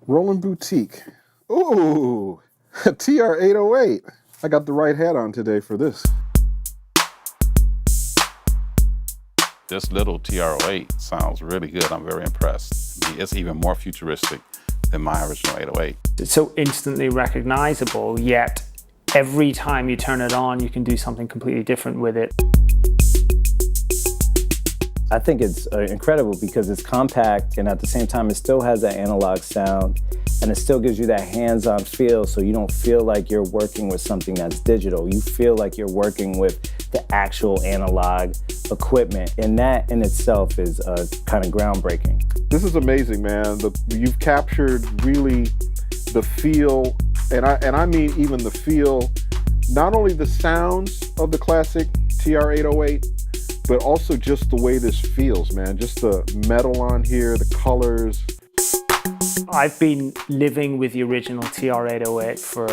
Roland Boutique. Ooh, a TR-808. I got the right hat on today for this. This little TR-08 sounds really good. I'm very impressed. It's even more futuristic than my original 808. It's so instantly recognizable, yet every time you turn it on, you can do something completely different with it. I think it's incredible because it's compact and at the same time it still has that analog sound and it still gives you that hands-on feel, so you don't feel like you're working with something that's digital. You feel like you're working with the actual analog equipment, and that in itself is kind of groundbreaking. This is amazing, man. You've captured really the feel, and I mean even the feel, not only the sounds of the classic TR-808, but also just the way this feels, man. Just the metal on here, the colors. I've been living with the original TR-808 for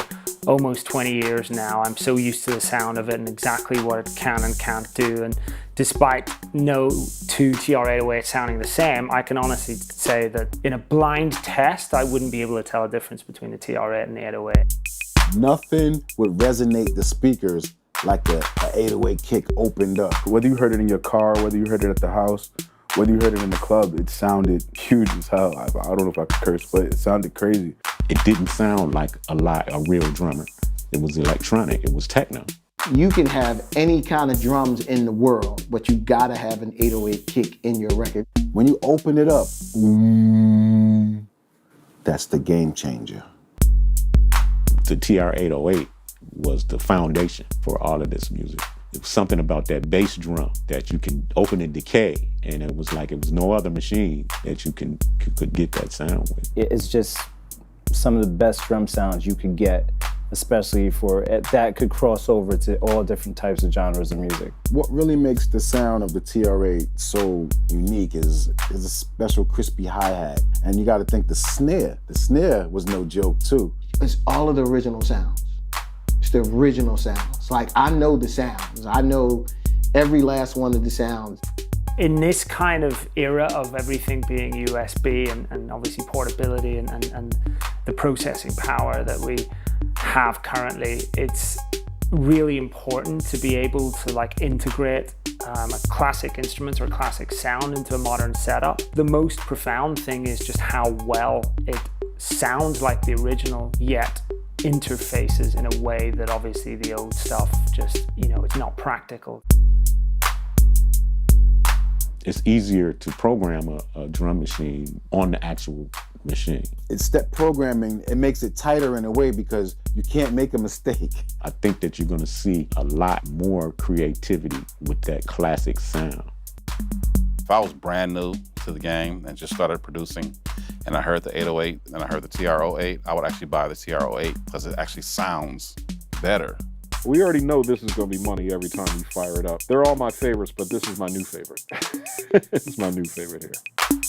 almost 20 years now. I'm so used to the sound of it and exactly what it can and can't do. And despite no two TR-808s sounding the same, I can honestly say that in a blind test, I wouldn't be able to tell a difference between the TR-8 and the 808. Nothing would resonate the speakers like the 808 kick opened up. Whether you heard it in your car, whether you heard it at the house, whether you heard it in the club, it sounded huge as hell. I don't know if I could curse, but it sounded crazy. It didn't sound like a real drummer. It was electronic, it was techno. You can have any kind of drums in the world, but you gotta have an 808 kick in your record. When you open it up, that's the game changer. The TR-808 was the foundation for all of this music. It was something about that bass drum that you can open and decay, and it was no other machine that you could get that sound with. It's just some of the best drum sounds you could get, especially for that could cross over to all different types of genres of music. What really makes the sound of the TR-8 so unique is a special crispy hi-hat. And you gotta think the snare was no joke too. It's all of the original sounds. It's the original sounds. Like, I know the sounds. I know every last one of the sounds. In this kind of era of everything being USB and obviously portability and the processing power that we have currently, it's really important to be able to integrate a classic instrument or a classic sound into a modern setup. The most profound thing is just how well it sounds like the original, yet interfaces in a way that obviously the old stuff just, it's not practical. It's easier to program a drum machine on the actual machine. It's step programming. It makes it tighter in a way because you can't make a mistake. I think that you're gonna see a lot more creativity with that classic sound. If I was brand new to the game and just started producing, and I heard the 808 and I heard the TR-08, I would actually buy the TR-08 because it actually sounds better. We already know this is gonna be money every time you fire it up. They're all my favorites, but this is my new favorite. This is my new favorite here.